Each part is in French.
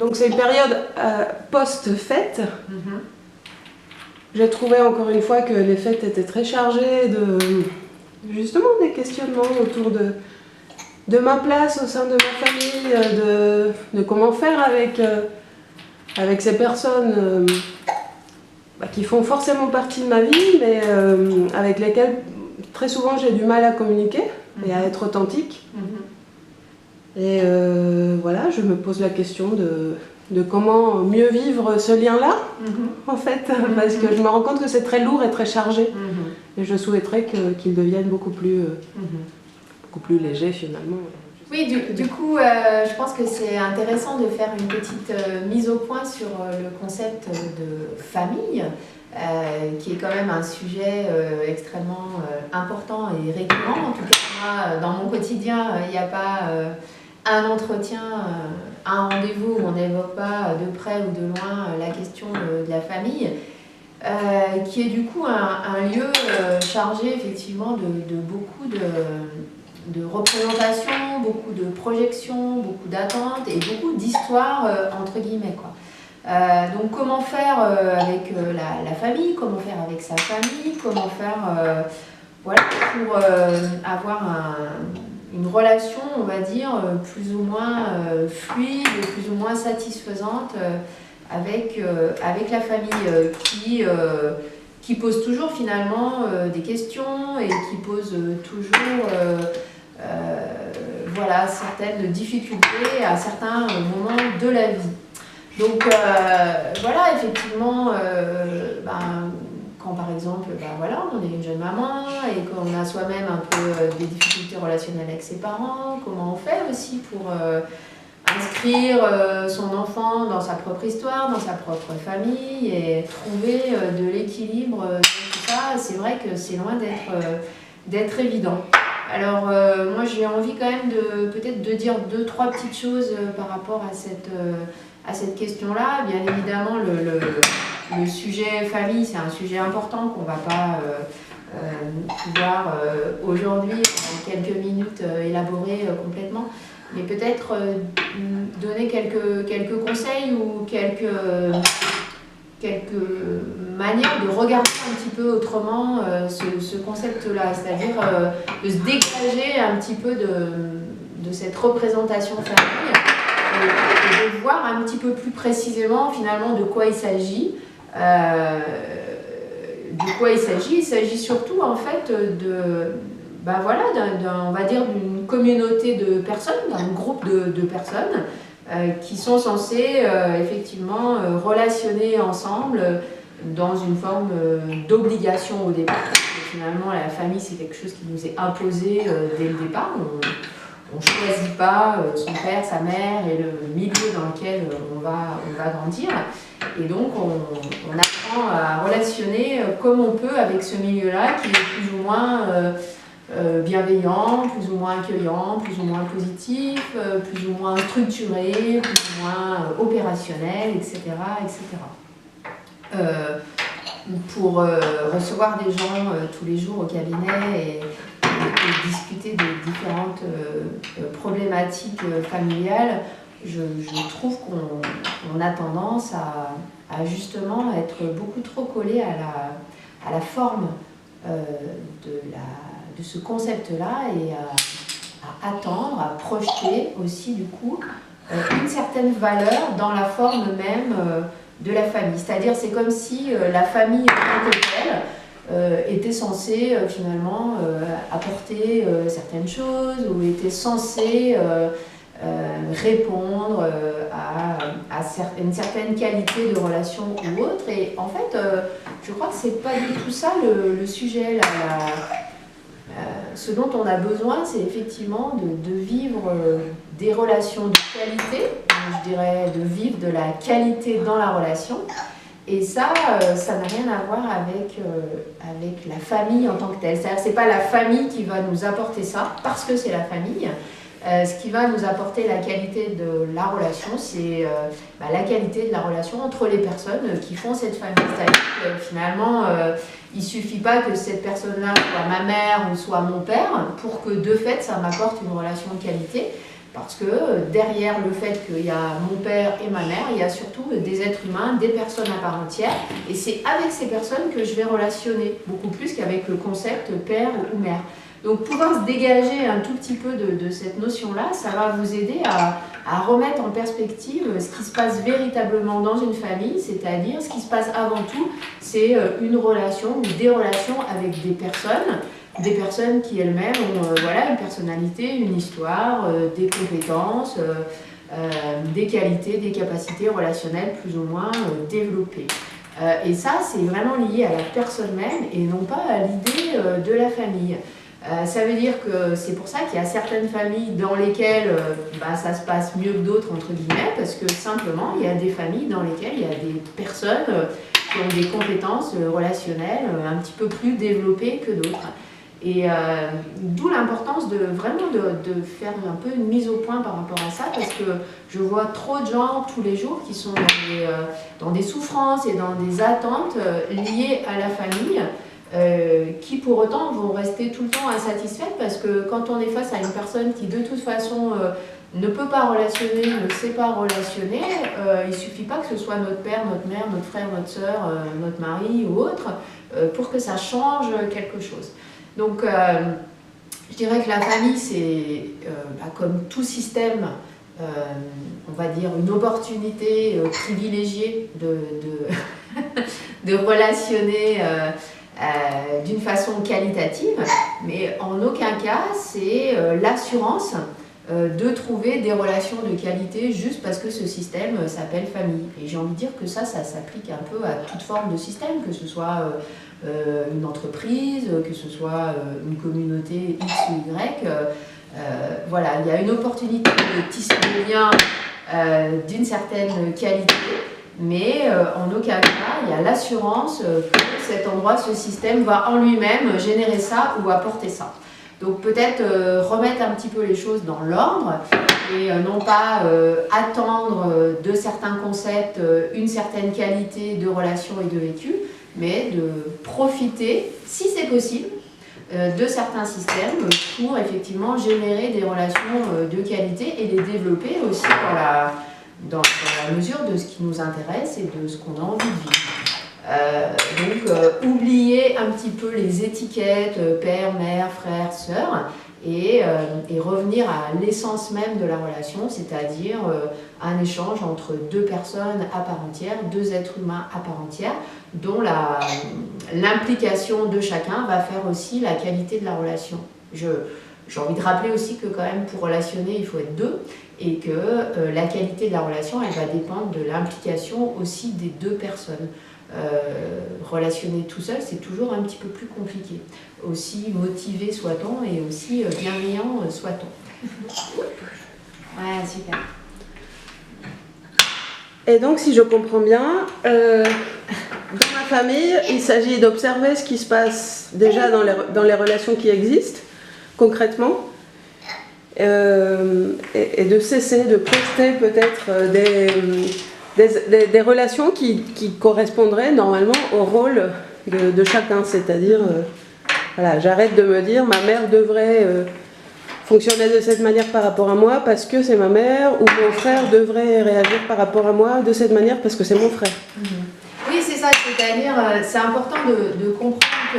Donc c'est une période post-fête. J'ai trouvé encore une fois que les fêtes étaient très chargées de justement des questionnements autour de ma place au sein de ma famille, de comment faire avec ces personnes qui font forcément partie de ma vie, mais avec lesquelles très souvent j'ai du mal à communiquer et à être authentique. Et voilà, je me pose la question de comment mieux vivre ce lien-là, en fait, parce que je me rends compte que c'est très lourd et très chargé. Et je souhaiterais qu'il devienne beaucoup plus léger, finalement. Oui, du coup, je pense que c'est intéressant de faire une petite mise au point sur le concept de famille, qui est quand même un sujet extrêmement important et récurrent. En tout cas, moi, dans mon quotidien, il n'y a pas un entretien, un rendez-vous où on n'évoque pas de près ou de loin la question de la famille, qui est du coup un lieu chargé effectivement de beaucoup de représentations, beaucoup de projections, beaucoup d'attentes et beaucoup d'histoires entre guillemets, quoi. Donc comment faire avec la famille, comment faire avec sa famille, comment faire voilà, pour avoir une relation, on va dire, plus ou moins fluide, plus ou moins satisfaisante avec la famille qui pose toujours finalement des questions et qui pose toujours voilà, certaines difficultés à certains moments de la vie. Donc voilà, effectivement, quand par exemple voilà, on est une jeune maman et qu'on a soi-même un peu des difficultés relationnelles avec ses parents, comment on fait aussi pour inscrire son enfant dans sa propre histoire, dans sa propre famille et trouver de l'équilibre dans tout ça. C'est vrai que c'est loin d'être évident. Alors moi j'ai envie quand même peut-être de dire 2-3 petites choses par rapport à cette question-là. Bien évidemment le sujet famille, c'est un sujet important qu'on ne va pas pouvoir aujourd'hui en quelques minutes élaborer complètement. Mais peut-être donner quelques conseils ou quelques manières de regarder un petit peu autrement ce concept-là, c'est-à-dire de se dégager un petit peu de cette représentation famille et de voir un petit peu plus précisément finalement de quoi il s'agit. Il s'agit surtout en fait voilà, on va dire d'une communauté de personnes, d'un groupe de personnes qui sont censées effectivement relationner ensemble dans une forme d'obligation au départ. Parce que finalement, la famille, c'est quelque chose qui nous est imposé dès le départ. On ne choisit pas son père, sa mère et le milieu dans lequel on va grandir. Et donc, on apprend à relationner comme on peut avec ce milieu-là qui est plus ou moins bienveillant, plus ou moins accueillant, plus ou moins positif, plus ou moins structuré, plus ou moins opérationnel, etc. Pour recevoir des gens tous les jours au cabinet et discuter des différentes problématiques familiales, je trouve qu'on a tendance à justement être beaucoup trop collé à la forme de ce concept-là et à attendre, à projeter aussi du coup une certaine valeur dans la forme même de la famille. C'est-à-dire c'est comme si la famille en tant que telle était censée finalement apporter certaines choses ou était censée répondre à une certaine qualité de relation ou autre. Et en fait, je crois que c'est pas du tout ça le sujet. Ce dont on a besoin, c'est effectivement de vivre des relations de qualité, je dirais de vivre de la qualité dans la relation. Et ça n'a rien à voir avec la famille en tant que telle. C'est-à-dire que ce n'est pas la famille qui va nous apporter ça, parce que c'est la famille. Ce qui va nous apporter la qualité de la relation, c'est la qualité de la relation entre les personnes qui font cette famille. C'est-à-dire que finalement, il ne suffit pas que cette personne-là soit ma mère ou soit mon père pour que de fait ça m'apporte une relation de qualité. Parce que derrière le fait qu'il y a mon père et ma mère, il y a surtout des êtres humains, des personnes à part entière. Et c'est avec ces personnes que je vais relationner, beaucoup plus qu'avec le concept père ou mère. Donc pouvoir se dégager un tout petit peu de cette notion-là, ça va vous aider à remettre en perspective ce qui se passe véritablement dans une famille, c'est-à-dire ce qui se passe avant tout, c'est une relation ou des relations avec des personnes qui elles-mêmes ont voilà, une personnalité, une histoire, des compétences, des qualités, des capacités relationnelles plus ou moins développées. Et ça, c'est vraiment lié à la personne même et non pas à l'idée de la famille. Ça veut dire que c'est pour ça qu'il y a certaines familles dans lesquelles ça se passe mieux que d'autres, entre guillemets, parce que simplement, il y a des familles dans lesquelles il y a des personnes qui ont des compétences relationnelles un petit peu plus développées que d'autres. Et d'où l'importance de vraiment de faire un peu une mise au point par rapport à ça, parce que je vois trop de gens tous les jours qui sont dans des souffrances et dans des attentes liées à la famille, qui pour autant vont rester tout le temps insatisfaites, parce que quand on est face à une personne qui de toute façon ne peut pas relationner, ne sait pas relationner, il ne suffit pas que ce soit notre père, notre mère, notre frère, notre soeur, notre mari ou autre, pour que ça change quelque chose. Donc je dirais que la famille, c'est comme tout système, on va dire une opportunité privilégiée de relationner d'une façon qualitative, mais en aucun cas c'est l'assurance de trouver des relations de qualité juste parce que ce système s'appelle famille. Et j'ai envie de dire que ça s'applique un peu à toute forme de système, que ce soit une entreprise, que ce soit une communauté X ou Y. Voilà, il y a une opportunité de tisser des liens d'une certaine qualité, mais en aucun cas il y a l'assurance que cet endroit, ce système va en lui-même générer ça ou apporter ça. Donc peut-être remettre un petit peu les choses dans l'ordre et non pas attendre de certains concepts une certaine qualité de relation et de vécu, mais de profiter, si c'est possible, de certains systèmes pour effectivement générer des relations de qualité et les développer aussi dans la mesure de ce qui nous intéresse et de ce qu'on a envie de vivre. Donc oublier un petit peu les étiquettes père, mère, frère, sœur et revenir à l'essence même de la relation, c'est-à-dire un échange entre deux personnes à part entière, deux êtres humains à part entière, dont l'implication de chacun va faire aussi la qualité de la relation. J'ai envie de rappeler aussi que quand même pour relationner, il faut être deux et que la qualité de la relation, elle va dépendre de l'implication aussi des deux personnes. Relationner tout seul, c'est toujours un petit peu plus compliqué. Aussi motivé soit-on et aussi bienveillant soit-on. Ouais, super. Et donc, si je comprends bien, dans ma famille, il s'agit d'observer ce qui se passe déjà dans les relations qui existent, concrètement, et de cesser de projeter peut-être des relations qui correspondraient normalement au rôle de chacun. C'est-à-dire, voilà, j'arrête de me dire ma mère devrait fonctionner de cette manière par rapport à moi parce que c'est ma mère, ou mon frère devrait réagir par rapport à moi de cette manière parce que c'est mon frère. Oui, c'est ça, c'est-à-dire c'est important de comprendre que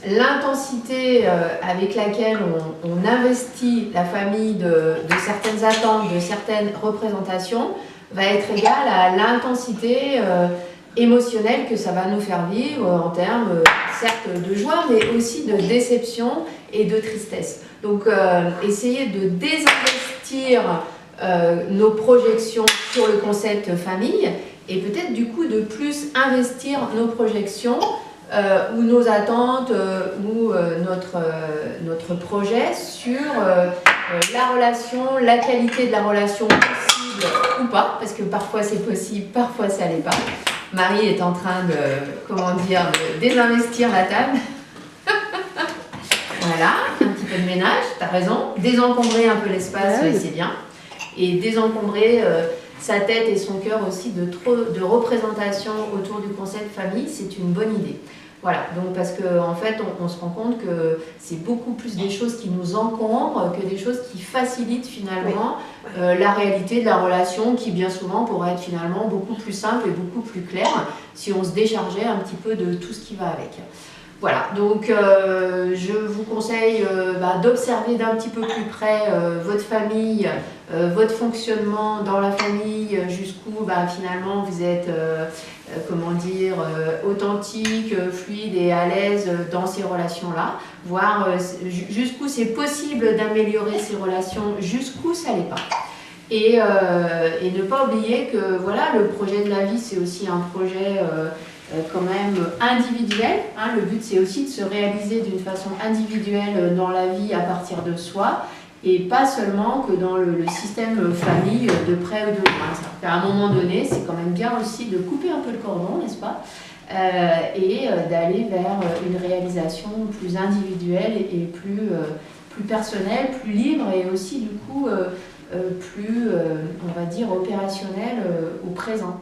l'intensité avec laquelle on investit la famille de certaines attentes, de certaines représentations va être égale à l'intensité émotionnelle que ça va nous faire vivre en termes certes de joie mais aussi de déception et de tristesse. Donc essayer de désinvestir nos projections sur le concept famille et peut-être du coup de plus investir nos projections ou nos attentes ou notre projet sur la relation, la qualité de la relation possible ou pas, parce que parfois c'est possible, parfois ça l'est pas. Marie est en train de désinvestir la table. Voilà, un petit peu de ménage, t'as raison. Désencombrer un peu l'espace, ouais, c'est bien. Et désencombrer sa tête et son cœur aussi de représentation autour du concept famille, c'est une bonne idée. Voilà, donc parce qu'en fait, on se rend compte que c'est beaucoup plus des choses qui nous encombrent que des choses qui facilitent finalement la réalité de la relation qui bien souvent pourrait être finalement beaucoup plus simple et beaucoup plus claire si on se déchargeait un petit peu de tout ce qui va avec. Voilà, donc je vous conseille d'observer d'un petit peu plus près votre famille, votre fonctionnement dans la famille, jusqu'où finalement vous êtes authentique, fluide et à l'aise dans ces relations-là, voir jusqu'où c'est possible d'améliorer ces relations, jusqu'où ça l'est pas. Et ne pas oublier que voilà, le projet de la vie, c'est aussi un projet quand même individuel. Hein. Le but, c'est aussi de se réaliser d'une façon individuelle dans la vie à partir de soi, et pas seulement que dans le système famille de près ou de loin. À un moment donné, c'est quand même bien aussi de couper un peu le cordon, n'est-ce pas, et d'aller vers une réalisation plus individuelle et plus personnelle, plus libre, et aussi du coup plus, on va dire, opérationnelle au présent.